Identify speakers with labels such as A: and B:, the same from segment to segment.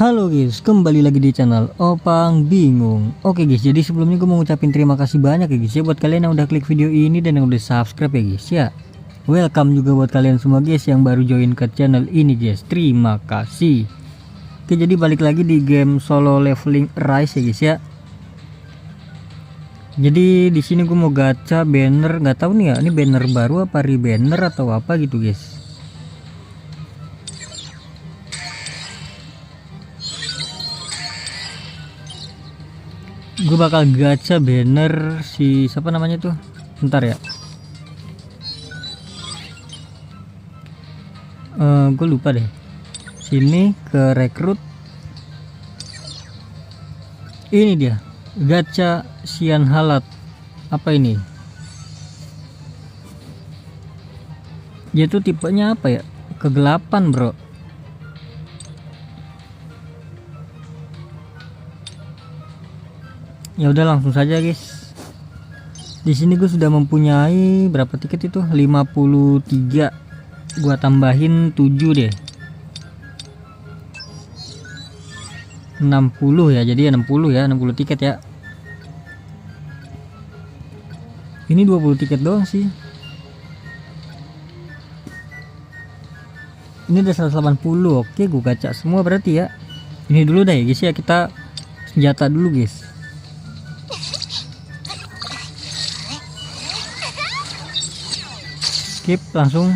A: Halo guys, kembali lagi di channel Opang Bingung. Oke guys, jadi sebelumnya gue mau ngucapin terima kasih banyak ya guys ya buat kalian yang udah klik video ini dan yang udah subscribe ya guys ya. Welcome juga buat kalian semua guys yang baru join ke channel ini guys. Terima kasih. Oke, jadi balik lagi di game solo leveling Rise ya guys ya. Jadi di sini gue mau gacha banner, nggak tahu nih ya, ini banner baru apa rebanner atau apa gitu guys. Gue bakal gacha banner si siapa namanya tuh, bentar ya. Gue lupa deh. Sini ke rekrut. Ini dia, gacha Sian Halat. Apa ini? Dia tuh tipenya apa ya? Kegelapan bro. Ya udah langsung saja guys. Di sini gue sudah mempunyai berapa tiket itu? 53. Gua tambahin 7 deh. 60 ya. Jadi 60 ya, 60 tiket ya. Ini 20 tiket doang sih. Ini udah 180. Oke, gue gacha semua berarti ya. Ini dulu deh guys ya, kita senjata dulu guys. Skip langsung.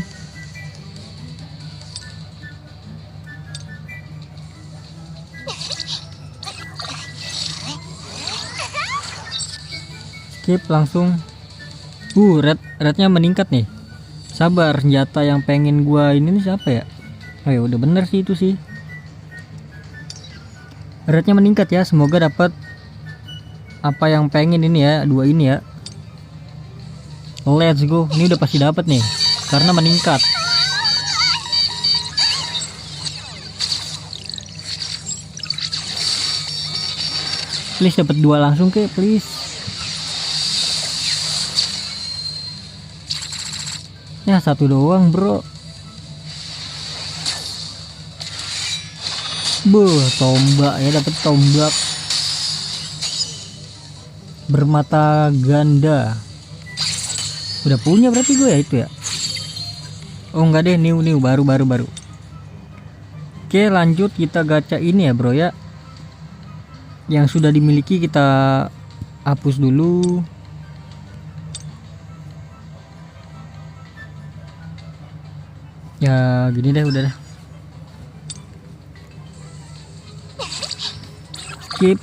A: Skip langsung. Rednya meningkat nih. Sabar, senjata yang pengen gua ini nih siapa ya? Oh ya udah bener sih itu sih. Rednya meningkat ya, semoga dapat apa yang pengen ini ya, dua ini ya. Let's go, ini udah pasti dapat nih karena meningkat. Please dapat dua langsung ke, please. Ya satu doang bro. Tombak ya, dapat tombak bermata ganda. Udah punya berarti gue ya itu ya. Oh enggak deh, new baru. Oke lanjut, kita gacha ini ya bro ya. Yang sudah dimiliki kita hapus dulu. Ya gini deh, udah dah. Skip.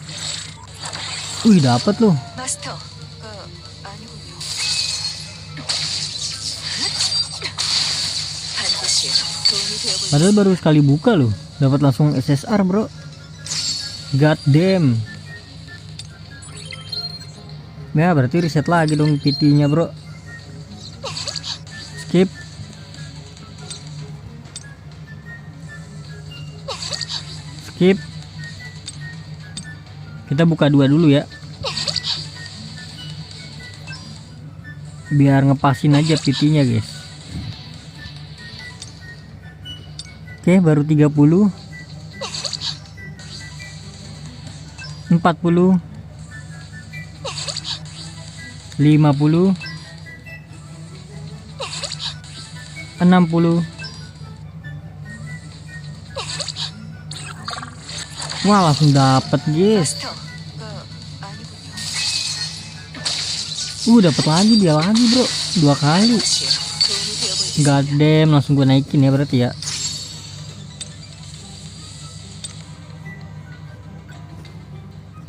A: Wih dapat loh. Padahal baru sekali buka loh, dapat langsung SSR bro. God damn. Ya berarti reset lagi dong PT-nya bro. Skip. Skip. Kita buka dua dulu ya. Biar ngepasin aja PT-nya guys. Oke, baru 30, 40, 50, 60, 60. Wah, langsung dapat, guys. Dapat lagi dia lagi, bro. 2 kali. God damn, langsung gue naikin ya berarti ya.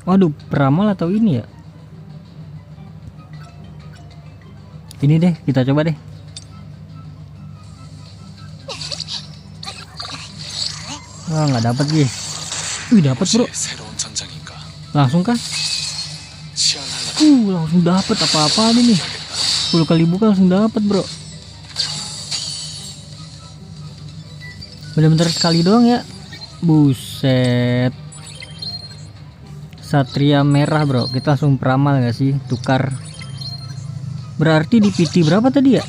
A: Waduh, peramal atau ini ya? Ini deh, kita coba deh. Wah, nggak dapat guys. Dapat bro. Langsung kan? Langsung dapat apa-apa nih. 10 kali buka langsung dapat bro. Bener-bener sekali doang ya. Buset. Satria merah bro, kita langsung peramal gak sih, tukar. Berarti di PT berapa tadi ya?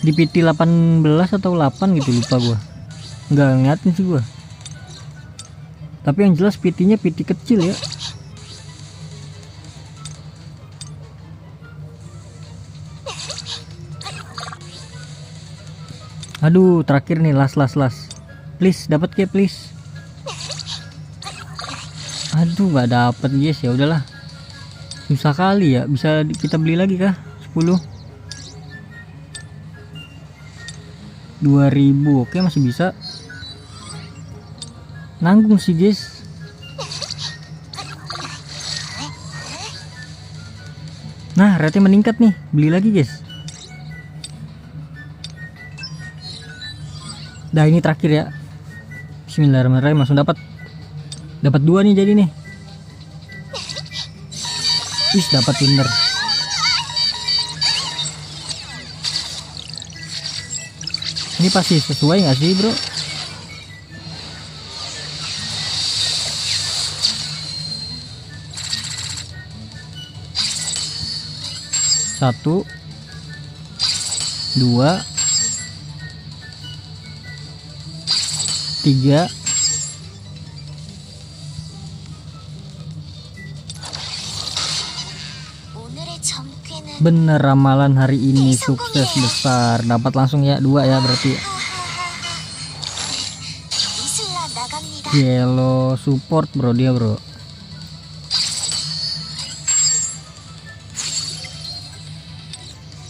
A: Di PT 18 atau 8 gitu, lupa gua. Nggak ngeliatin sih gua. Tapi yang jelas PT-nya PT kecil ya. Aduh, terakhir nih, las. Please, dapat ke please. Aduh, nggak dapet guys, ya udahlah. Susah kali ya, bisa kita beli lagi kah? 10 2000, oke masih bisa. Nanggung sih guys. Nah, rate meningkat nih, beli lagi guys. Dah, ini terakhir ya. Bismillahirrahmanirrahim, langsung dapat 2 nih jadi nih. Wis, dapat winner. Ini pasti sesuai nggak sih bro? Satu, 2, 3. Bener, ramalan hari ini sukses besar. Dapat langsung ya 2 ya berarti. Yellow support bro dia bro.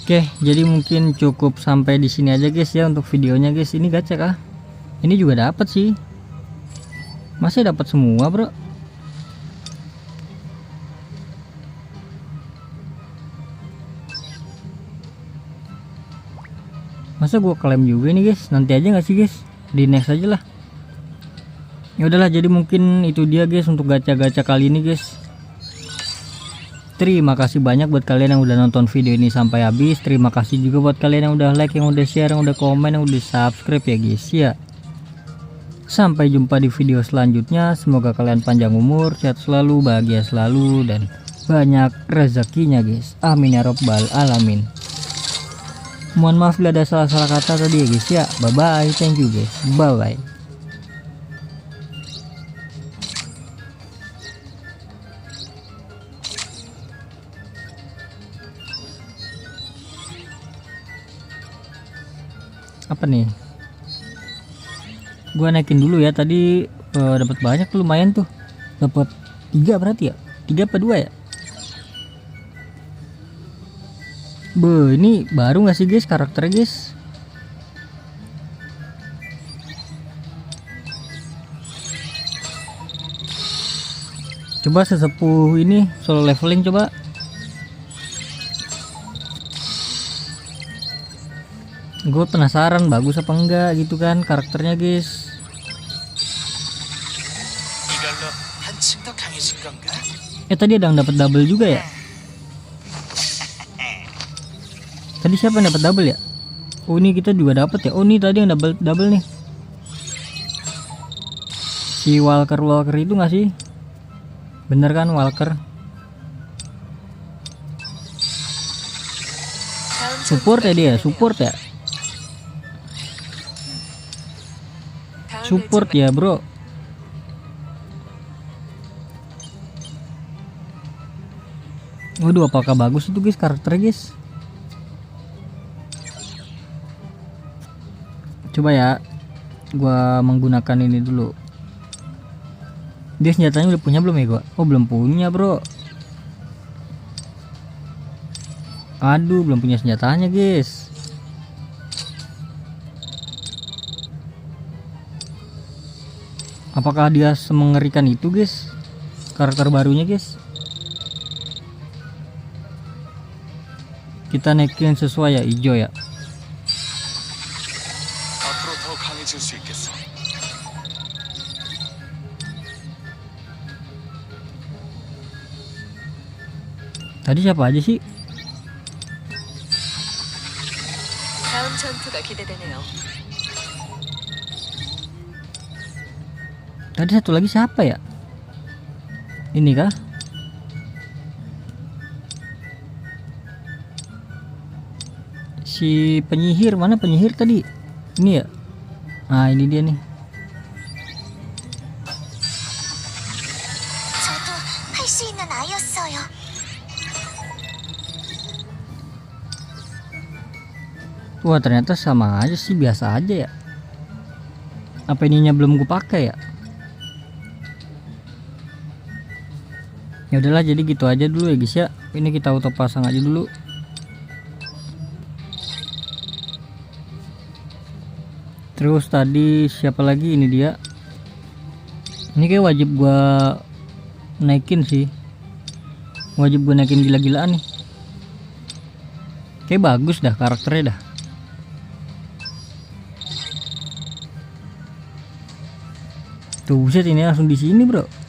A: Oke, jadi mungkin cukup sampai di sini aja guys ya untuk videonya guys. Ini gacha kah? Ini juga dapat sih. Masih dapat semua bro. Masa gua klaim juga nih guys? Nanti aja nggak sih guys? Di next aja lah. Ya udahlah, jadi mungkin itu dia guys untuk gacha-gacha kali ini guys. Terima kasih banyak buat kalian yang udah nonton video ini sampai habis. Terima kasih juga buat kalian yang udah like, yang udah share, yang udah komen, yang udah subscribe ya guys ya. Sampai jumpa di video selanjutnya. Semoga kalian panjang umur, sehat selalu, bahagia selalu, dan banyak rezekinya guys. Amin ya robbal alamin. Mohon maaf bila ada salah-salah kata tadi ya guys ya. Bye bye, thank you guys, bye bye. Apa nih? Gua naikin dulu ya, tadi dapat banyak tuh, lumayan tuh. Dapat 3 berarti ya? 3 apa 2 ya? Ini baru nggak sih guys karakternya guys? Coba sesepuh ini solo leveling coba. Gue penasaran bagus apa enggak gitu kan karakternya guys. Tadi ada yang dapat double juga ya? Tadi siapa yang dapat double ya? Oh, ini kita juga dapat ya. Oh, ini tadi yang double nih. Si Walker itu nggak sih? Bener kan Walker? Support ya dia, support ya. Support ya bro. Waduh, apakah bagus itu guys karakternya guys? Coba ya, gua menggunakan ini dulu. Dia senjatanya udah punya belum ya gua? Oh, belum punya bro. Aduh, belum punya senjatanya guys. Apakah dia semengerikan itu guys karakter barunya guys? Kita naikin sesuai ya, hijau ya. Tadi siapa aja sih? Tadi satu lagi siapa ya? Ini kah? Si penyihir, mana penyihir tadi? Ini ya? Ah, ini dia nih. Wah ternyata sama aja sih, biasa aja ya. Apa ininya belum gue pakai ya? Ya udahlah, jadi gitu aja dulu ya guys ya. Ini kita auto pasang aja dulu. Terus tadi siapa lagi, ini dia. Ini kayak wajib gua naikin sih. Wajib gue naikin gila-gilaan nih. Kayak bagus dah karakternya dah. Tuh buset, ini langsung di sini bro.